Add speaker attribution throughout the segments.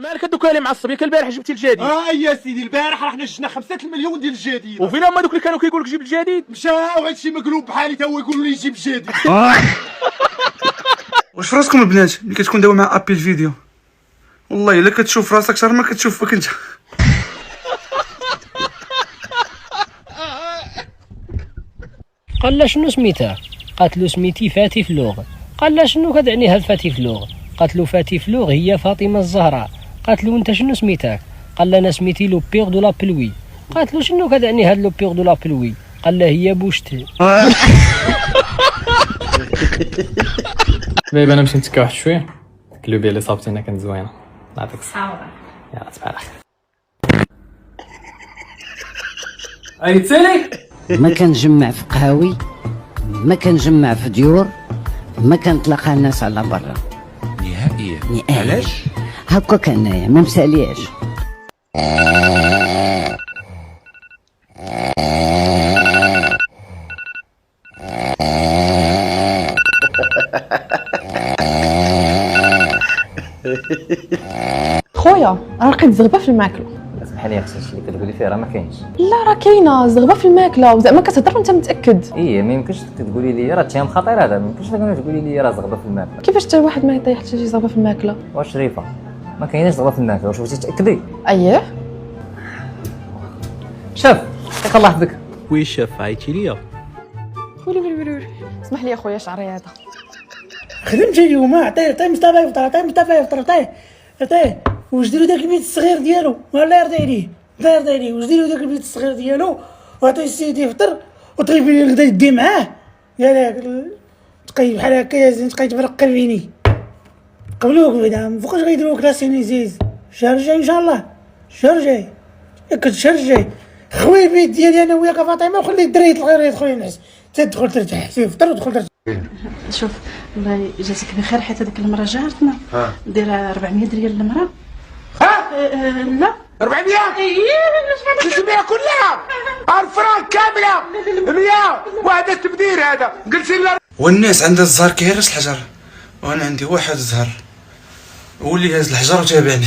Speaker 1: مالك دوك اللي معصب ياك البارح جبتي الجديد.
Speaker 2: يا سيدي البارح رحنا جبنا 5 المليون ديال الجديد.
Speaker 1: وفين هما دوك اللي كانوا كيقول لك جيب الجديد؟
Speaker 2: مشاو هادشي مقلوب بحالي تا هو يقول لي جيب الجديد.
Speaker 3: واش في راسكم البنات ملي كتكون داوي مع ابي الفيديو والله الا كتشوف راسك اكثر ما كتشوفك انت.
Speaker 4: قال لا شنو سميتها؟ قالت له سميتي فاتي فلوغ. قال لا شنو كتعني هاد فاتي فلوغ؟ قالت له فاتي فلوغ هي فاطمه الزهراء. قالت له انت شنو سميتك؟ قال لها انا سميتي لو بيغ دو لا بلوي. قالت له شنو كتعني هاد لو بيغ دو لا بلوي؟ قال لها هي بوشتي.
Speaker 5: دابا انا نمشي نتكا واحد شويه. الكلوبيه اللي صابتينا كانت زوينه. نعطيك الصحه. يلا تصبح على خير. عيطتيلي؟
Speaker 6: ما كنجمع في قهاوي، ما كنجمع في ديور، ما كنتلاقى الناس على برا
Speaker 7: نهائيا.
Speaker 6: علاش؟ هكا كنايا ما مسالياش.
Speaker 8: خويا راه لقيت زغبه في الماكله.
Speaker 9: اسمح لي اختي اللي كتقولي فيه راه ما كاينش.
Speaker 8: لا راه كاينه زغبه في الماكله وزعما كتهضر وانت متاكد.
Speaker 9: ما يمكنش تقولي لي راه اتهام خطير هذا، ما يمكنش تقولي لي راه زغبه في الماكله.
Speaker 8: كيفاش حتى واحد ما يطيح حتى شي زغبه في الماكله؟
Speaker 9: واش شريفه ما كايناش زغبه في الماكله؟ واش بغيتي تاكدي؟
Speaker 8: اييه
Speaker 9: شاف ياك الله يحفظك.
Speaker 7: وي شاف عيطتي ليا.
Speaker 8: ويلي اسمح لي اخويا شعري هذا
Speaker 10: خدمتي اليوم. عطيه مصطفى يفطر، عطيه واش ديروا داك البيت الصغير ديالو الله يرضي عليه، واش ديروا داك البيت الصغير ديالو وعطيه السيدي يفطر وطيبي لي غدا يدي معاه ياك تقي بحال هكا يا تقي تبرق فيني قبلوك بعدا فوقاش غيديروك لاسينيزيز الشهر الجاي ان شاء الله. الشهر الجاي الشهر الجاي خوي البيت ديالي انا وياك فاطمه وخلي الدري يدخل ينعس تدخل ترتاح تفطر ودخل ترتاح.
Speaker 11: شوف الله يجازيك بخير حيت هذيك المرة جارتنا دايره 400 ريال المرة. لا
Speaker 2: 400 تسميها كلها الفرنك كامله 100 وهذا التبذير هذا قلت لنا.
Speaker 3: والناس عندها الزهر كيهرس الحجر وانا عندي واحد زهر ولي هاز الحجر وتابعني.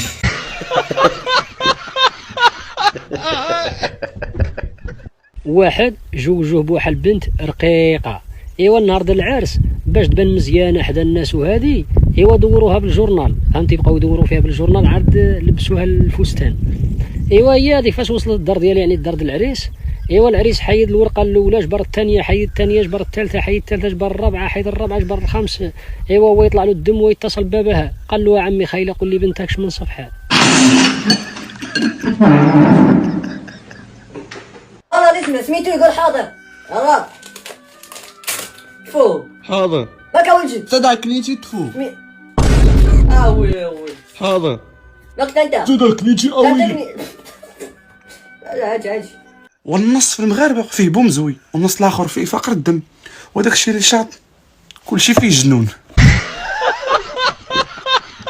Speaker 4: واحد جوجوه بواحد البنت رقيقه. ايوا النهار ديال العرس باش تبان مزيانه حدا الناس وهذه ايوا دوروها بالجورنال، فهمتي بقاو يدوروا فيها بالجورنال عاد لبسوها الفستان. ايوا هي هذه فاش وصلت الدار ديالها يعني الدار ديال العريس، ايوا العريس حيد الورقه الاولى جبر الثانيه، حيد الثانيه جبر الثالثه، حيد الثالثه جبر الرابعه، حيد الرابعه جبر الخامسه. ايوا هو يطلع له الدم ويتصل ببابها قال له عمي خايله قول لي بنتك من صفحه.
Speaker 6: والله الاسم سميتو يقول حاضر. يلا تفو
Speaker 7: حاضر.
Speaker 6: باكا ولجي
Speaker 7: صدع كليتي تفو.
Speaker 6: وي
Speaker 7: حاضر.
Speaker 6: وقت انت
Speaker 7: صدع كليتي
Speaker 6: عادي
Speaker 3: والنص في المغاربه فيه بومزوي والنص الاخر فيه فقر الدم وداك الشيء اللي شاط كلشي فيه جنون.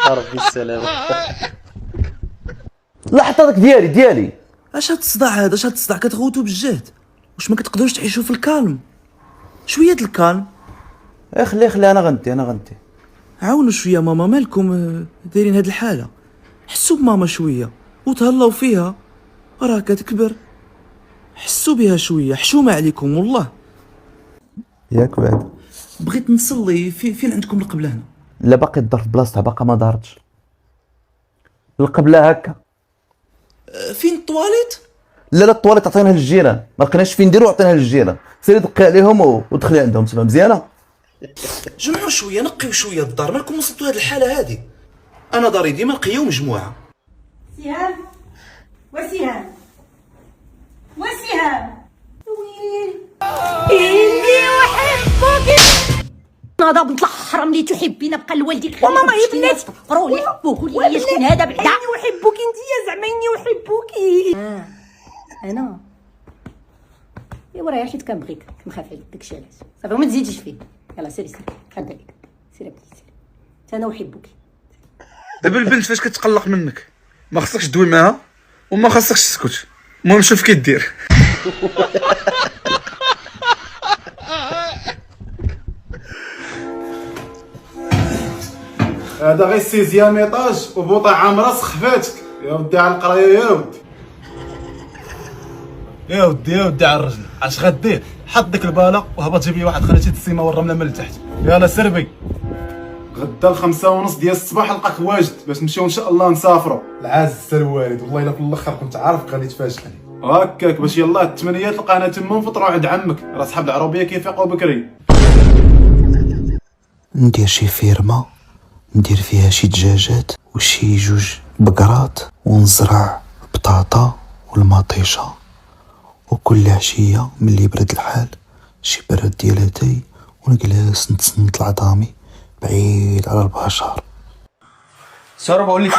Speaker 9: ربي السلامه.
Speaker 12: لحظتك ديالي
Speaker 7: اش هاد الصداع هذا؟ اش هاد الصداع كتغوتو بالجهد؟ واش ما كتقدروش تعيشوا في الكالم؟ شويه الكالم.
Speaker 12: خلي انا غنتي
Speaker 7: عاونوا شويه ماما، مالكم دايرين هاد الحاله؟ حسوا بماما شويه وتهلاو فيها راه كتكبر، حسوا بها شويه، حشومه عليكم والله.
Speaker 12: ياك بعد
Speaker 7: بغيت نصلي فين عندكم القبله هنا؟
Speaker 12: لا باقي الدار في بلاصتها باقا ما دارتش القبله هكا.
Speaker 7: فين الطواليت؟
Speaker 12: لا الطواليت عطيناها للجيران ما لقيناش فين نديرو عطيناها للجيران. سيري دقي عليهم ودخلي عندهم تما مزيانه.
Speaker 7: جمعوا شويه نقيو شويه الدار، مالكم وصلتوا هاد الحاله هادي؟ انا داري ديما نقيه ومجموعه.
Speaker 11: سهام وسهام ويلي إني أحبك. هذا بنت الحرام اللي تحبين بقى لوالديك. وماما يا بناتي قروا لي حبوك قولي لي شكون هذا بعدا. إني أحبك أنت يا زعما إني أحبك. أنا إيوا راه حيت كنبغيك كنخاف عليك داكشي علاش صافي ما تزيديش فيه. يلا سيري خد عليك سيري أنا أحبك.
Speaker 3: دابا البنت فاش كتقلق منك ما خصكش تدوي معاها وما خصكش تسكت، المهم شوف كي دير. هذا غير سيزيام ايطاج وبوطه عامره سخفاتك يا ودي على القرايه يا ودي.
Speaker 2: يا ودي على الرجل، اش غدير؟ حط ديك الباله وهبط جيب لي واحد خريطه السيما والرمله من التحت. يلا سربي.
Speaker 3: غدا 5:30 ديال الصباح نلقاك واجد باش نمشيو ان شاء الله نسافروا.
Speaker 2: العز الوالد، والله الا في الاخر كنت عارف غادي تفاجئني.
Speaker 3: هكاك باش يلاه 8 تلقانا تما نفطروا عند عمك، راه صحاب العربيه كيفيقوا بكري.
Speaker 7: ندير شي فيرما ندير فيها شي دجاجات وشي 2 بقرات ونزرع بطاطا والمطيشه، وكل عشيه ملي يبرد الحال شي برد ديال اتاي ونجلس نتصنت العظامي بعيد على البشر.
Speaker 2: ساره بقول لك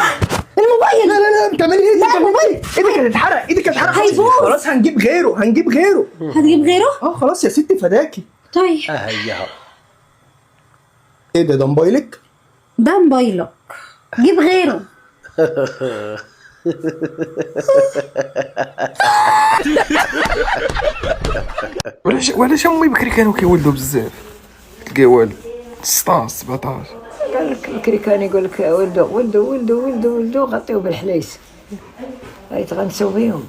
Speaker 10: الموبايل.
Speaker 2: لا انت مالي ايدك الموبايل، ايدك هتحرق
Speaker 11: هيبوظ.
Speaker 2: خلاص هنجيب غيره
Speaker 11: هتجيب غيره؟
Speaker 2: خلاص يا ستي فداكي.
Speaker 11: طيب
Speaker 2: هيها. ايه ده موبايلك؟
Speaker 11: ده موبايلك، جيب غيره.
Speaker 7: وعلاش امي بكري كانوا كيولدوا بزاف؟ تلقى والو 16 17.
Speaker 11: قال لك بكري كان يقول لك ولدوا غطيو بالحليس هاي تغنسوا بيهم.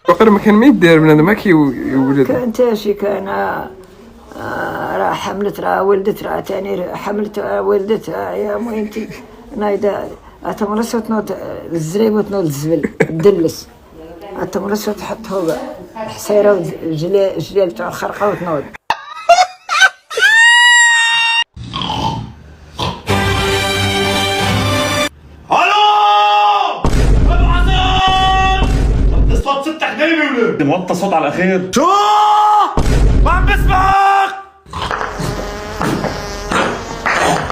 Speaker 7: وقر ما كان ما يدار بنادم ما كيولد.
Speaker 11: كان تاشي كان راه حملت راه ولدت راه تاني حملت ولدت يا موينتي نايدا اتمرسوا تنوض الزريب وتنوض الزبل تدلس اتمرسوا تحطه حصيره وجلال تاع الخرقه وتنوض.
Speaker 2: الصوت ست حدايبي ولاد موطى صوت على الاخير. شو ما عم بسمعك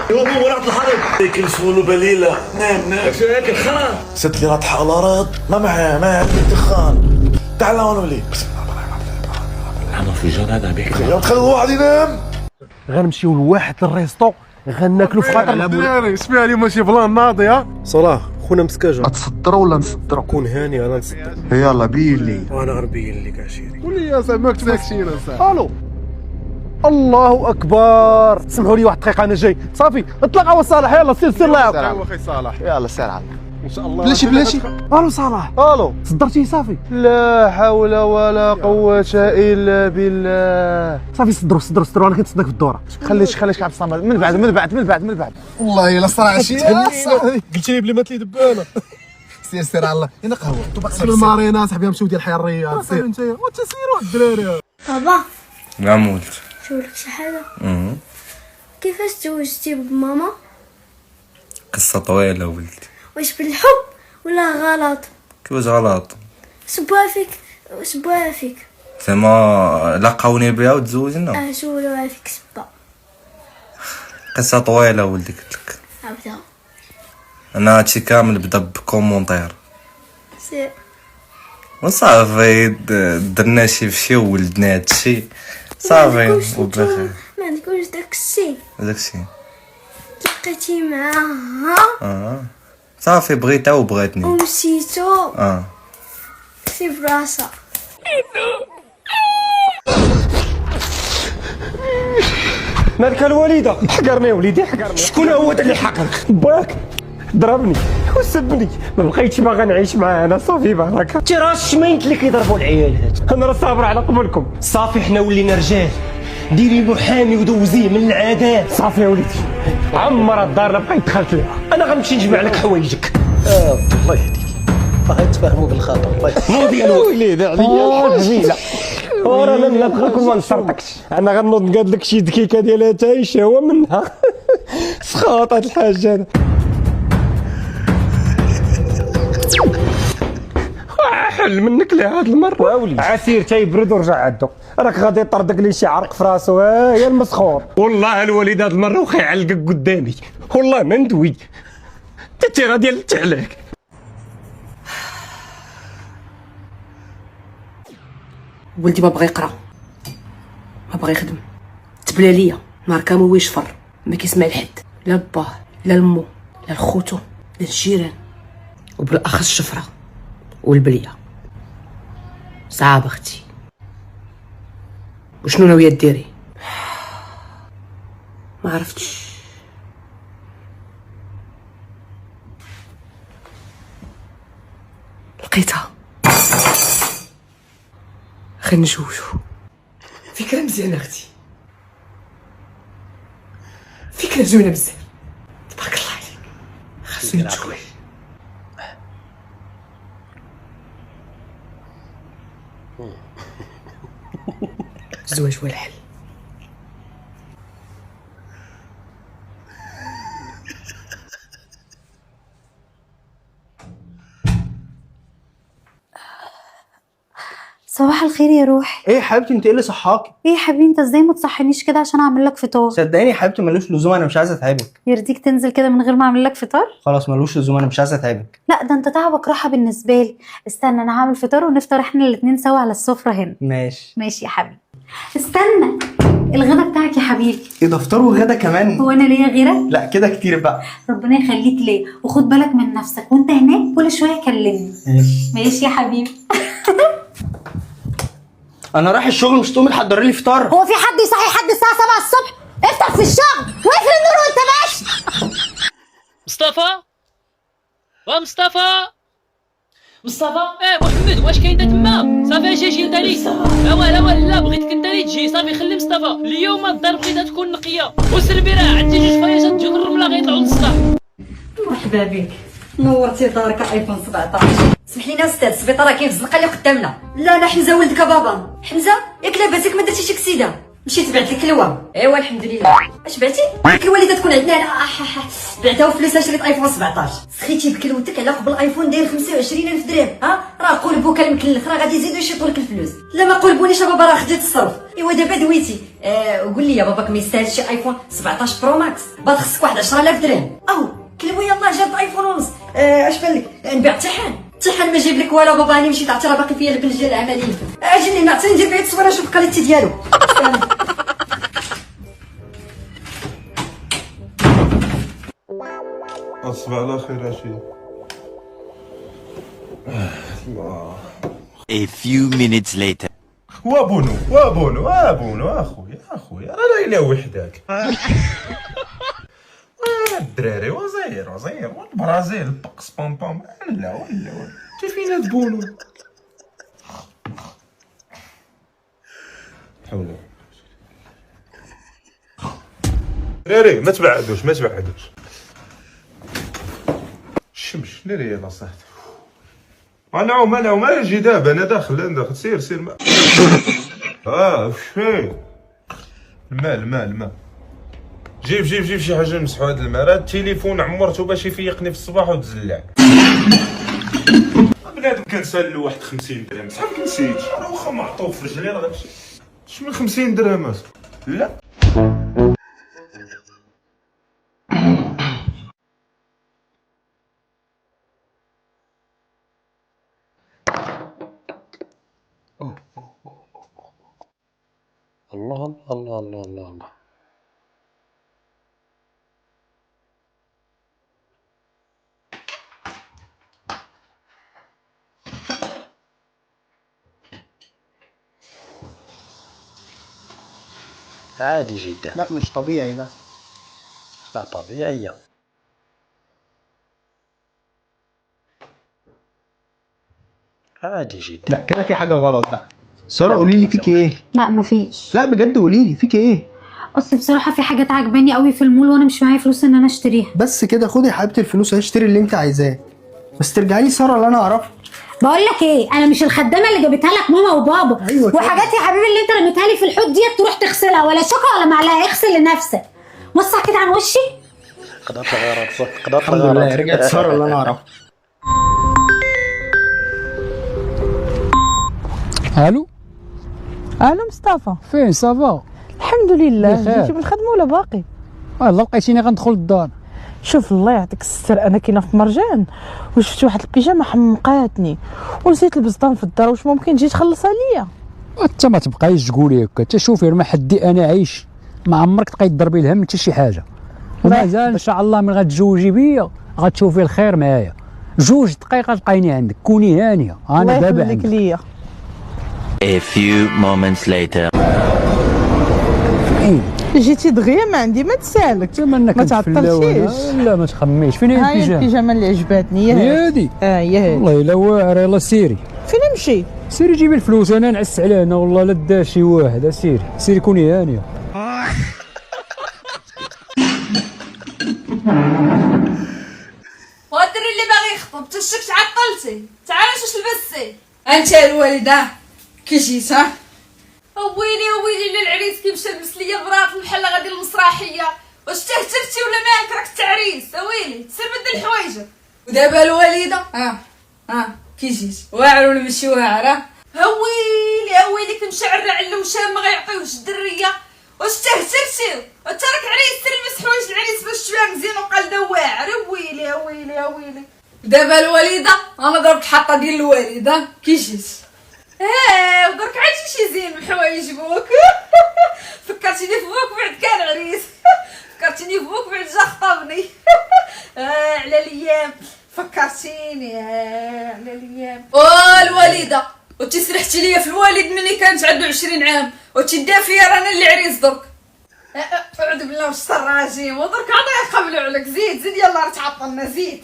Speaker 2: يومي ولعت الحرب هيك الفول بليله. نام شو هيك الخرا ست لي راطحه على الارض ما عندي دخان. تعال هون ولي عمل في الجو هذا بيحكي يا تخلي الواحد ينام.
Speaker 10: غنمشيو لواحد الريستو غناكلو في خاطر
Speaker 3: الدراري شبيه اليوم ماشي بلان ناضي. ها
Speaker 2: صلاح خونا مسكاجه
Speaker 3: تصدروا ولا نصدروا؟
Speaker 2: كون هاني انا نصدق.
Speaker 3: يلا بيلي
Speaker 2: وانا غنبين لك عشيري.
Speaker 3: قول لي يا زعما ساكتين صاحبي.
Speaker 10: الو الله اكبر. سمحوا لي واحد الدقيقه انا جاي صافي. اطلق صالح يلا سير الله يعطيك.
Speaker 3: ايوا اخي صالح
Speaker 10: يلا سير على
Speaker 3: ان شاء الله.
Speaker 10: بلاشي الو صالح. الو صدرتي صافي؟ لا حول ولا قوه الا بالله. صافي صدروا انا كنتصدق في الدوره. خليش كعب الصمد من بعد
Speaker 3: والله الا صراحه شي
Speaker 2: قلت لي بلي مات لي دبانه.
Speaker 3: سير على الله هنا قهوه
Speaker 2: طبق المارينا صاحبي نمشيو ديال الحياه الرياض. سير انت وتسيروا الدراري.
Speaker 13: بابا
Speaker 5: نعم ولد.
Speaker 13: شوفلك شي حاجه. كيفاش تزوجتي بماما؟
Speaker 5: قصة طويلة ولدي.
Speaker 13: واش بالحب ولا غلط؟
Speaker 5: كيفاش غلط؟
Speaker 13: سبوها فيك
Speaker 5: زعما لقاوني بها وتزوجنا.
Speaker 13: سولوها فيك سبا.
Speaker 5: قصة طويلة ولدي قلتلك.
Speaker 13: عاودها.
Speaker 5: انا هادشي كامل بدا بكومونتير
Speaker 13: سير
Speaker 5: وصافي درنا شي وولدنا هادشي صافي وبخير.
Speaker 13: ما عندكوش
Speaker 5: داكشي
Speaker 13: تلقيتي معاها
Speaker 5: صافي بغيتها وبغاتني
Speaker 13: ومشيتو في براسها.
Speaker 10: مالك الوالده؟ حقرني وليدي حقرني. شكون هو اللي حقرك؟ باك ضربني وسبني ما بقيتش باغا نعيش معاه انا صافي بارك. انت راه الشميت اللي كيضربوا العيالات. انا راه صابر على قبلكم صافي. حنا ولينا رجال. ديري محامي ودوزيه من العادات صافي يا وليدي. عمر الدار بقيت دخلت لها. انا غنمشي نجمع لك حوايجك. الله يهديك غنتفاهموا بالخاطر. الله نوضي انا وليدي عليا الجميله. ورانا نبغيكم ما نشرطكش. انا غنوض نقاد لك شي دكيكه ديال اتاي شهوه منها. سخاط هاد الحاج هذا. حل منك لهاد المره واولي. عسير تيبرد ورجع عدو. راك غادي يطردك لي شي عرق في راسو. يا المسخور. والله الوالد هاد المره واخا يعلقك قدامي والله ما ندوي. التيره ديال التعلاك.
Speaker 11: ولدي ما بغى يقرا ما بغى يخدم. تبلا ليا نهار كامل ويشفر ما كيسمع لحد لا باه لا لمو لا لخوتو لا الجيران وبالاخص الشفره والبليه. صعب اختي وشنو ناويه ديري؟ ما عرفتش
Speaker 10: لقيتها. خنجوجو فكرة مزيانة اختي، فكرة زوينة بزاف، تبارك الله عليك. خاصني نتزوج. الزواج هو الحل.
Speaker 14: صباح الخير يا روح.
Speaker 15: ايه يا حبيبتي انت ايه اللي صحاكي؟
Speaker 14: ايه يا حبيبي انت ازاي ما تصحينيش كده عشان اعمل لك فطار؟
Speaker 15: صدقيني يا حبيبتي ملوش لزوم، انا مش عايزه اتعبك.
Speaker 14: يرضيك تنزل كده من غير ما اعمل لك فطار؟
Speaker 15: خلاص ملوش لزوم، انا مش عايزه اتعبك.
Speaker 14: لا ده انت تعبك راحه بالنسبه لي. استنى انا هعمل فطار ونفطر احنا الاتنين سوا على السفره هنا.
Speaker 15: ماشي
Speaker 14: ماشي يا حبيبي. استنى الغدا بتاعك يا حبيبي.
Speaker 15: ايه ده فطار وغدا كمان؟
Speaker 14: هو انا ليا غيرك؟
Speaker 15: لا كده كتير بقى.
Speaker 14: ربنا يخليك ليا، وخد بالك من نفسك وانت هناك كل شويه كلمني.
Speaker 15: ماشي
Speaker 14: ماشي يا حبيبي.
Speaker 15: انا رايح الشغل، مش تقومي تحضري لي فطار؟
Speaker 11: هو في حد يصحي حد الساعة 7 الصبح؟ افتح في الشغل واقفل النور وانت ماشي.
Speaker 16: مصطفى ايه محمد واش كاين تما؟ صافي اجي انتاني. لا بغيتك انتاني تجي صافي. خلي مصطفى اليوم الدار بغيتها تكون نقيه وسلبي راه عندي جوج فايشات تجيو الرمله غيطلعوا للصباح.
Speaker 11: مرحبا بك، نورتي دارك ايفون 17. سمح لينا استاذ السبيطار كاين في الزنقه اللي قدامنا. لا حمزه ولدك بابا. حمزه ياك لاباسك ما درتيش كسيده؟ مشيت بعت لك الكلوه. ايوا الحمد لله. اش بعتي؟ الكلوه اللي تكون عندنا هنا بعتها وفلوسها شريت ايفون 17. سخيتي بكلوتك على قبل ايفون داير 25,000 درهم. راه قلبوك المكلخ راه غادي يزيدوا يشيطوا لك الفلوس. لا ما قلبونيش بابا راه خديت الصرف. ايوا دابا دويتي. قول لي يا باباك ما يستاهلش شي ايفون 17 برو ماكس؟ باغي خصك واحد 10,000 درهم. كلوه يلاه جابت ايفون ونص. اش بالك نبيع التحان ما جايب لك والو بابا. راني مشيت عرفتي راه باقي فيا البنج ديال العمليه. اجيني نعطي ندير بيت التصويره نشوف الكاليتي ديالو.
Speaker 2: أصبح على خير عشية.
Speaker 17: A few minutes later.
Speaker 2: وابونو اخويا راه لا وحدك. الدراري وزير والبرازيل بقص بام بام. ولا انت فين هاد بونو؟ حول دراري ما تبعدوش الشمس ناري يلا صاحبي. انا جي دابا انا داخل سير ما واش فيه؟ الماء جيب شي حاجه نمسحوا هاد الماء. راه التليفون عمرته باش يفيقني في الصباح وتزلع. بنادم كنسال له واحد 50 درهم صاحبي نسيت. راه واخا معطوف في رجلي راه داكشي. اش من 50 درهم لا
Speaker 4: الله. عادي جدا.
Speaker 15: لا مش طبيعي ده.
Speaker 4: لا طبيعية. عادي جدا.
Speaker 15: لا كده في حاجه غلط بقى. ساره قولي لي فيك ايه؟
Speaker 14: لا مفيش.
Speaker 15: لا بجد قولي لي فيك ايه؟
Speaker 14: اصل بصراحه في حاجات عجباني قوي في المول وانا مش معايا فلوس ان انا اشتريها.
Speaker 15: بس كده خدي يا حبيبتي الفلوس هشتري اللي انت عايزاه، بس ترجعي لي ساره اللي انا اعرفها.
Speaker 11: بقول لك ايه، انا مش الخدامه اللي جابتها لك ماما وبابا.
Speaker 15: أيوة
Speaker 11: وحاجات يا حبيبي اللي انت رميتها لي في الحوض ديت تروح تغسلها ولا شوكه ولا معلقه. اغسل لنفسك. وسع كده عن وشي.
Speaker 4: قدرت الغرض
Speaker 15: الحمد لله رجعت ساره اللي انا اعرفها.
Speaker 18: الو مصطفى
Speaker 19: فين صافا؟
Speaker 18: الحمد لله. جيتي من الخدمه ولا باقي؟
Speaker 19: والله لقيتيني غندخل الدار.
Speaker 18: شوف الله يعطيك الستر، انا كاينه في مرجان وشفت واحد البيجامه حمقاتني ونسيت البزطام في الدار. واش ممكن تجي تخلصها ليا؟
Speaker 19: انت ما تبقايش تقولي هكا. انت شوفي ما حدي انا عايش، ما عمرك تبقاي تضربي الهم حتى شي حاجه. ومازال ان شاء الله من غتزوجي بيا غتشوفي الخير معايا. 2 دقائق تلقايني عندك. كوني هانيه انا دابا عندك.
Speaker 18: ليا.
Speaker 17: A few moments later.
Speaker 19: كاين.
Speaker 18: جيتي دغيا ما عندي ما تسالك
Speaker 19: ما
Speaker 18: تعطلتيش.
Speaker 19: لا ما تخميش. فين هي
Speaker 18: هاي
Speaker 19: البيجامه؟
Speaker 18: البيجامه اللي عجباتني
Speaker 19: هي هادي.
Speaker 18: هي هادي.
Speaker 19: والله الا واعره. يلا سيري.
Speaker 18: فين نمشي؟
Speaker 19: سيري جيبي الفلوس انا نعس على هنا والله لا دا شي واحد. سيري كوني هانيه.
Speaker 11: والدري اللي باغي يخطب تشك تعطلتي. تعالي واش لبستي انت الوالده كي جيت؟ ها ويلي العريس كيمشى لبس ليا برات الحله غادي للمسرحيه. واش تهترتي ولا مالك؟ راك تعريس ويلي سير بدل حوايجك. ودابا الوالده كي جيت واعر ولا ماشي واعر؟ ويلي كنشعر على الوشام ما غيعطيوش الدريه. واش تهترتي؟ انت راك عريس سير لبس حوايج العريس باش تبان مزيان وقلده واعر. ويلي دابا الوالده انا ضربت حطه ديال الوالده كي جيت. ودرك عاد شي زين من حوايج بوك. فكرتيني في بوك بعد كان عريس. فكرتيني في بوك بعد جا خطبني. على الايام فكرتيني على الايام. الوالده وانتي سرحتي ليا في الوالد مني كانت عنده 20 عام وتدافي فيا رانا اللي عريس درك. اعوذ بالله من الشيطان الرجيم. ودرك عطيه قبلوا عليك. زيد يلا راه تعطلنا. زيد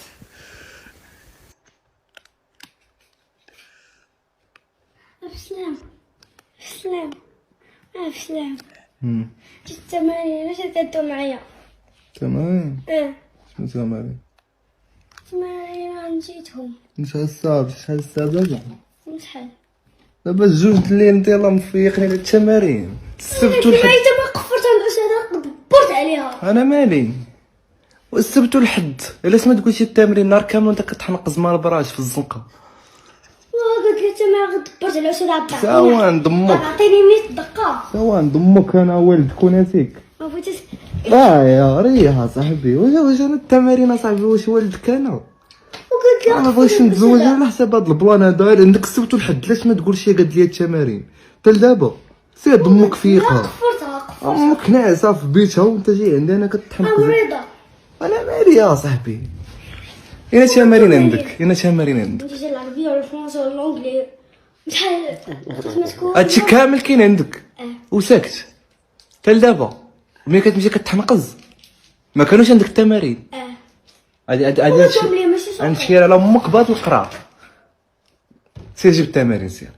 Speaker 13: سلام جيت التمارين واش كدو معايا؟
Speaker 12: تمام. شنو تمارين؟
Speaker 13: تمارين نسيتهم.
Speaker 12: شحال الساعة دابا؟
Speaker 13: شحال؟
Speaker 12: دابا الجوج الليل انت يلاه مفيقني على التمارين. السبت والحد
Speaker 13: ما قفرت عند دبرت عليها.
Speaker 12: انا مالي. والسبت والحد علاش ما تقولش التمرين نهار كامل وانت كتحنقز مع البراج في الزنقه؟
Speaker 13: قلت لك ما غدبرت على واش عطاك.
Speaker 12: سوا نضمك.
Speaker 13: عطيني 100 دقه.
Speaker 12: سوا نضمك انا والدك وناسيك.
Speaker 13: ما بغيتيش.
Speaker 12: يا ريح صاحبي. واش انا التمارين اصاحبي واش والدك انا؟
Speaker 13: وقلت لك
Speaker 12: ما بغيتش نتزوج على حساب هاد البلان هذا. عندك السبت والحد علاش ما تقولش قد لي التمارين حتى لدابا؟ سير ضمك فيقها.
Speaker 13: قفرتها
Speaker 12: امك ناعسه في بيتها وانت جاي عندي انا كتحنقز.
Speaker 13: مريضه.
Speaker 12: انا مالي يا صاحبي. اين تمارين عندك؟ اين تمارين عندك؟
Speaker 13: انت العربيه ولا الفرنسيه ولا الانجليزي شحال ما تكون
Speaker 12: هادشي كامل كاين عندك وساكت حتى لدابا. ملي كتمشي كتحنقز ما كانوش عندك التمارين. هادي غنمشي على امك بهاد القرار. سير جيب التمارين سير.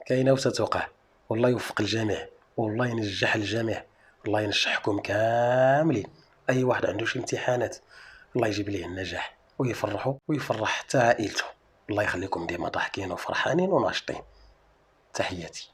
Speaker 20: كاينه وستوقع. والله يوفق الجميع والله ينجح الجميع. الله ينجحكم كاملين. اي واحد عنده شي امتحانات الله يجيب ليه النجاح ويفرحوا ويفرح حتى عائلته. الله يخليكم ديما ضاحكين وفرحانين وناشطين. تحياتي.